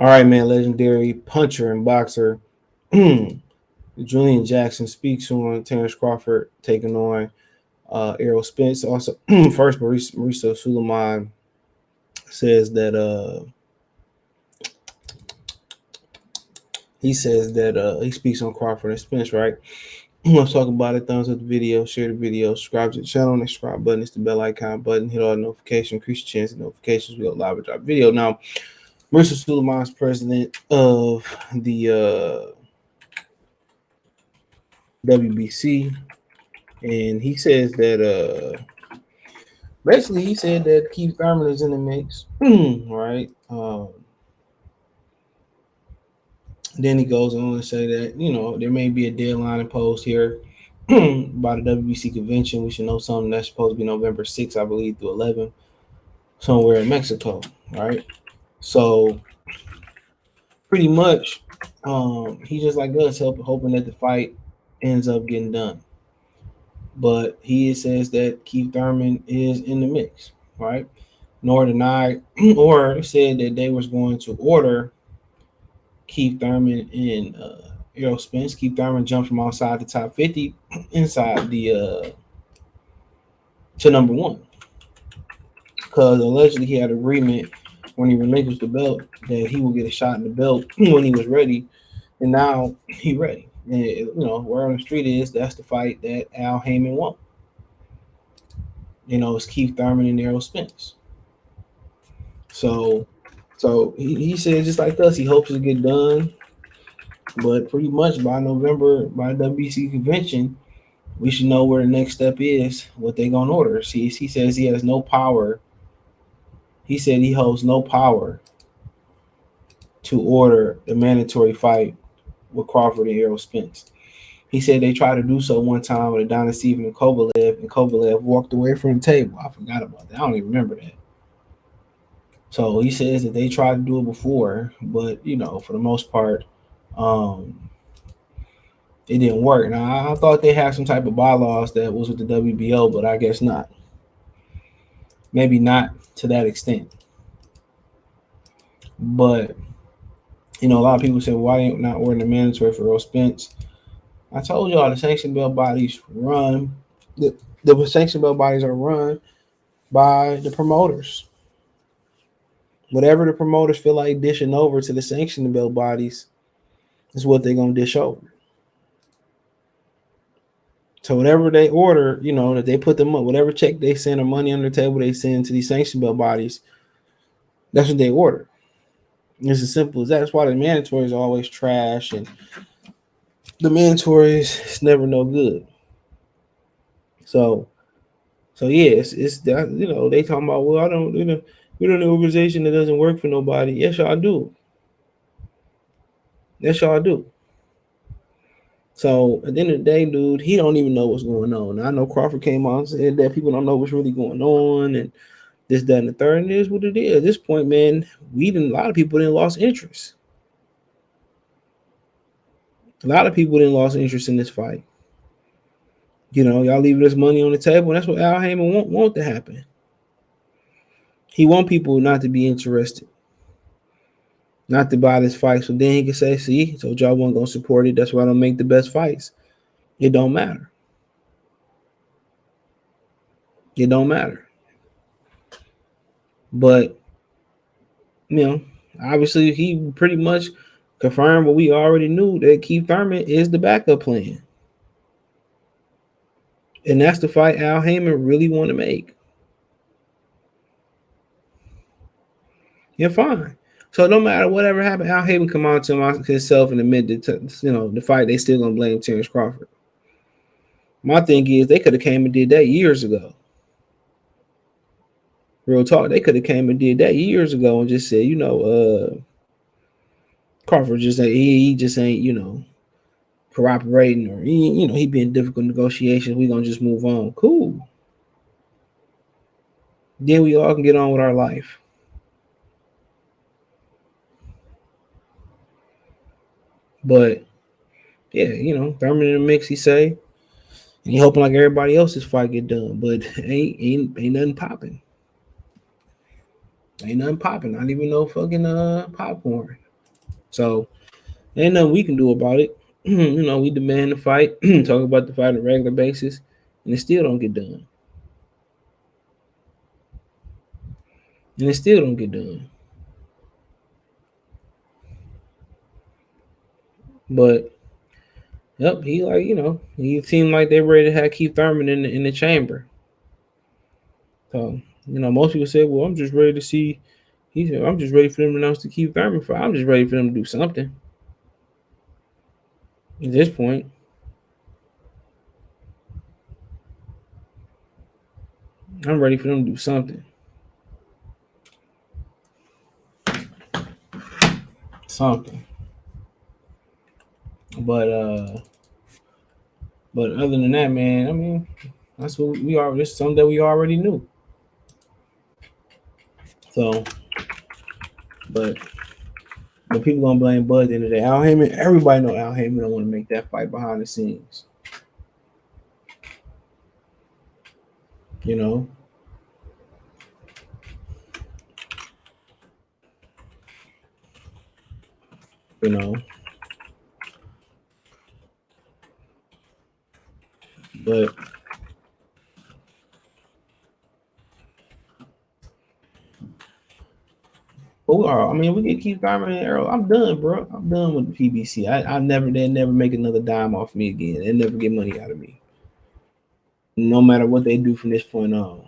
All right, man. Legendary puncher and boxer Julian Jackson speaks on Terrence Crawford taking on Errol Spence. Also, first, Mauricio Suleiman says that he speaks on Crawford and Spence, right? Let's talk about it. Thumbs up the video, share the video, subscribe to the channel. The subscribe button is the bell icon button. Hit all the notifications, increase your chance of notifications. We go live and drop video. Now, Mauricio Suleiman is president of the WBC, and he says that basically he said that Keith Thurman is in the mix, right? Then he goes on to say that there may be a deadline imposed here by the WBC convention. We should know something that's supposed to be November 6th, I believe, through 11, somewhere in Mexico, right? So pretty much, he just like us, hoping that the fight ends up getting done. But he says that Keith Thurman is in the mix, right? Nor denied or said that they was going to order Keith Thurman and Errol Spence. Keith Thurman jumped from outside the top 50 inside the to number one, because allegedly he had agreement when he relinquished the belt that he would get a shot in the belt when he was ready, and now he ready. And word on the street is that's the fight that Al Heyman won. It's Keith Thurman and Errol Spence. So he said just like us, he hopes to get done, but pretty much by November, by WBC convention, we should know where the next step is, what they're gonna order. See, he says he has no power. He said he holds no power to order the mandatory fight with Crawford and Errol Spence. He said they tried to do so one time with Adonis Steven and Kovalev walked away from the table. I forgot about that. I don't even remember that. So he says that they tried to do it before, but for the most part, it didn't work. Now I thought they had some type of bylaws that was with the WBO, but I guess not. Maybe not to that extent. But a lot of people say, well, why ain't not ordering the mandatory for Errol Spence? I told y'all the sanction belt bodies run. The sanction belt bodies are run by the promoters. Whatever the promoters feel like dishing over to the sanctioning belt bodies is what they're gonna dish over. So whatever they order, that they put them up, whatever check they send or money on the table they send to these sanction belt bodies, that's what they order. It's as simple as that. That's why the mandatory is always trash, and the mandatory is never no good. So yeah, it's that they talking about, well, I don't we're an organization that doesn't work for nobody. Yes, y'all do. Yes, y'all do. So at the end of the day, dude, he don't even know what's going on. I know Crawford came on and said that people don't know what's really going on, and this, that, and the third, and it is what it is. At this point, man, a lot of people didn't lost interest. A lot of people didn't lost interest in this fight. Y'all leaving this money on the table, and that's what Al Heyman want to happen. He want people not to be interested, not to buy this fight, so then he can say, see, so y'all wasn't going to support it. That's why I don't make the best fights. It don't matter. It don't matter. But, obviously he pretty much confirmed what we already knew, that Keith Thurman is the backup plan. And that's the fight Al Heyman really want to make. Yeah, fine. So no matter whatever happened, Al Heyman come out to himself and admit that the fight, they still gonna blame Terrence Crawford. My thing is they could have came and did that years ago. Real talk, they could have came and did that years ago and just said, Crawford just he just ain't cooperating, or he being difficult negotiations. We gonna just move on. Cool. Then we all can get on with our life. But yeah, Thurman in the mix, he say, and he hoping like everybody else's fight get done, but ain't nothing popping. Ain't nothing popping. Not even no fucking popcorn. So ain't nothing we can do about it. We demand the fight, talk about the fight on a regular basis, and it still don't get done. And it still don't get done. But yep, he seemed like they ready to have Keith Thurman in the chamber. So most people say, "Well, I'm just ready to see." He said, "I'm just ready for them to announce the Keith Thurman fight. I'm just ready for them to do something." At this point, I'm ready for them to do something. Something. But other than that, man, I mean, that's what we are. This is something that we already knew. So, but people gonna blame Bud at the end of the day. Al Heyman, everybody know Al Heyman don't want to make that fight behind the scenes. You know, you know. But we are. I mean, we can keep Thurman and Errol. I'm done, bro. I'm done with the PBC. They never make another dime off me again. They never get money out of me. No matter what they do from this point on.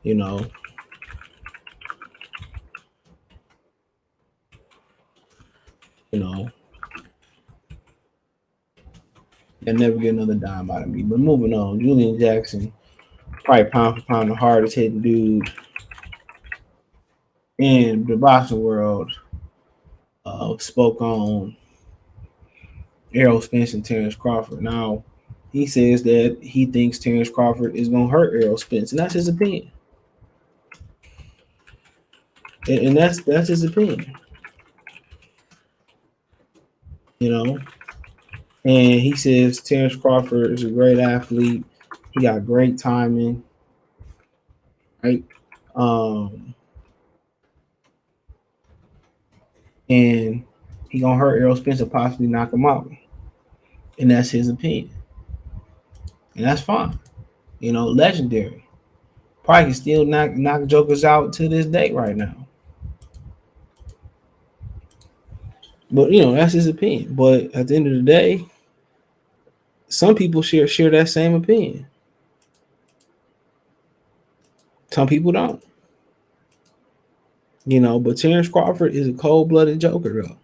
You know, you know, they never get another dime out of me. But moving on, Julian Jackson, probably pound for pound the hardest hitting dude in the boxing world, spoke on Errol Spence and Terrence Crawford. Now, he says that he thinks Terrence Crawford is going to hurt Errol Spence, and that's his opinion. And that's his opinion, you know. And he says Terrence Crawford is a great athlete. He got great timing, right? Um, and he gonna hurt Errol Spence and possibly knock him out, and that's his opinion, and that's fine. Legendary. Probably can still knock jokers out to this day right now. But that's his opinion. But at the end of the day, some people share that same opinion. Some people don't. But Terrence Crawford is a cold-blooded joker, though.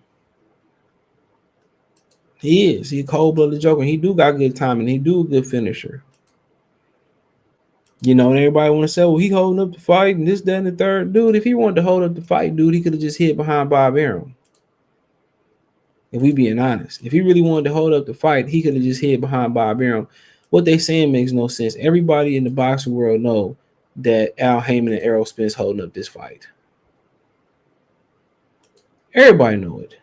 He is. He a cold-blooded joker. He do got good timing. He do a good finisher. And everybody want to say, well, he holding up the fight and this, that, and the third. Dude, if he wanted to hold up the fight, dude, he could have just hid behind Bob Arum. If we being honest. If he really wanted to hold up the fight, he could have just hid behind Bob Arum. What they saying makes no sense. Everybody in the boxing world know that Al Heyman and Errol Spence holding up this fight. Everybody know it.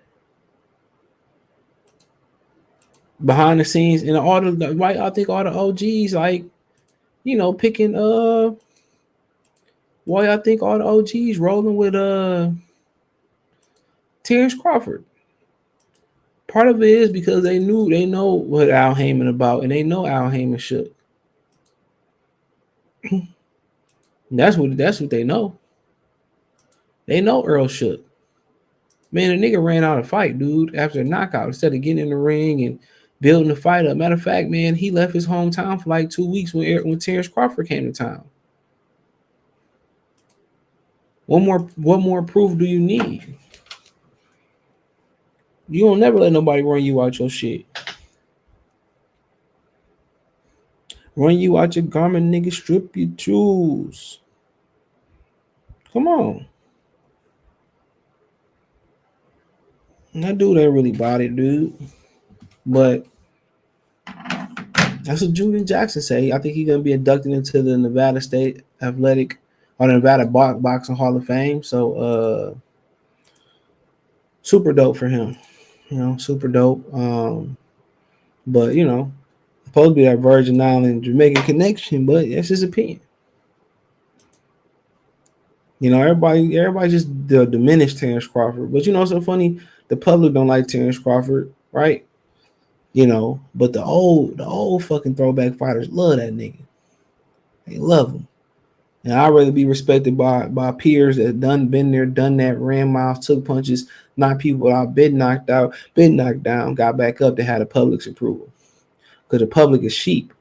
Behind the scenes, and all the right, I think all the OGs picking why I think all the OGs rolling with Terrence Crawford. Part of it is because they know what Al Heyman about, and they know Al Heyman shook. That's what they know. They know Earl shook. Man, a nigga ran out of fight, dude, after a knockout instead of getting in the ring and building the fight up. Matter of fact, man, he left his hometown for like 2 weeks when Terrence Crawford came to town. What more proof do you need? You don't never let nobody run you out your shit. Run you out your garment, nigga, strip your jewels. Come on. That dude ain't really body, dude. But that's what Julian Jackson say. I think he's gonna be inducted into the Nevada State Athletic or the Nevada Boxing Hall of Fame. So super dope for him. Super dope. But supposed to be that Virgin Island Jamaican connection, but that's his opinion. Everybody just diminish Terrence Crawford. But what's so funny? The public don't like Terrence Crawford, right? But the old fucking throwback fighters love that nigga. They love him. And I'd rather be respected by peers that done been there, done that, ran miles, took punches, knocked people out, been knocked down, got back up to have the public's approval. Because the public is sheep.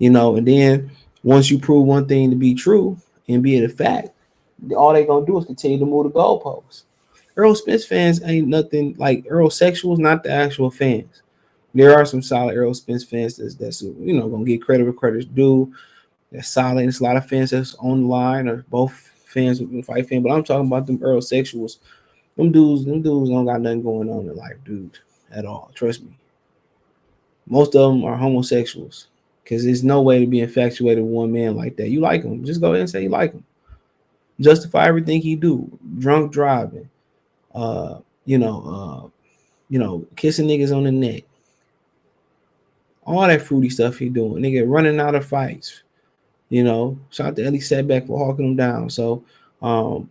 And then once you prove one thing to be true and be it a fact, all they gonna do is continue to move the goalposts. Earl Spence fans ain't nothing like Earl sexuals, not the actual fans. There are some solid Earl Spence fans that's gonna get credit where credit's due. That's solid. There's a lot of fans that's on the line or both fans with fight fan, but I'm talking about them Earl sexuals. Them dudes don't got nothing going on in life, dude, at all. Trust me. Most of them are homosexuals because there's no way to be infatuated with one man like that. You like him, just go ahead and say you like him. Justify everything he do. Drunk driving, uh, you know, kissing niggas on the neck, all that fruity stuff he doing. Nigga running out of fights. Shout out to Ellie Setback for hawking him down. So, um,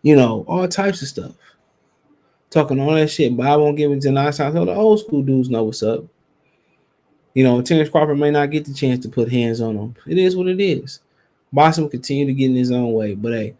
all types of stuff. Talking all that shit, but I won't give it to 9 times. So the old school dudes know what's up. Terrence Crawford may not get the chance to put hands on him. It is what it is. Boxing will continue to get in his own way. But hey,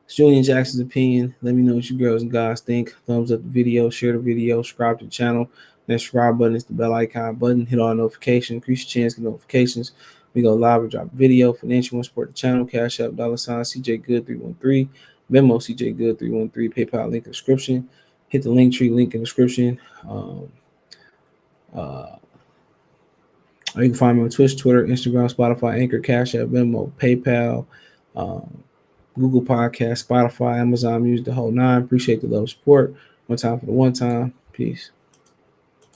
it's Julian Jackson's opinion. Let me know what you girls and guys think. Thumbs up the video, share the video, subscribe to the channel. That subscribe button is the bell icon button. Hit all notifications, increase your chance to get notifications. We go live or drop a video. Financial one support the channel. Cash App, $ CJ Good 313. Venmo CJ Good 313. PayPal link in the description. Hit the link tree link in the description. Or you can find me on Twitch, Twitter, Instagram, Spotify, Anchor, Cash App, Venmo, PayPal, um, Google Podcast, Spotify, Amazon Music, the whole nine. Appreciate the love support. One time for the one time. Peace.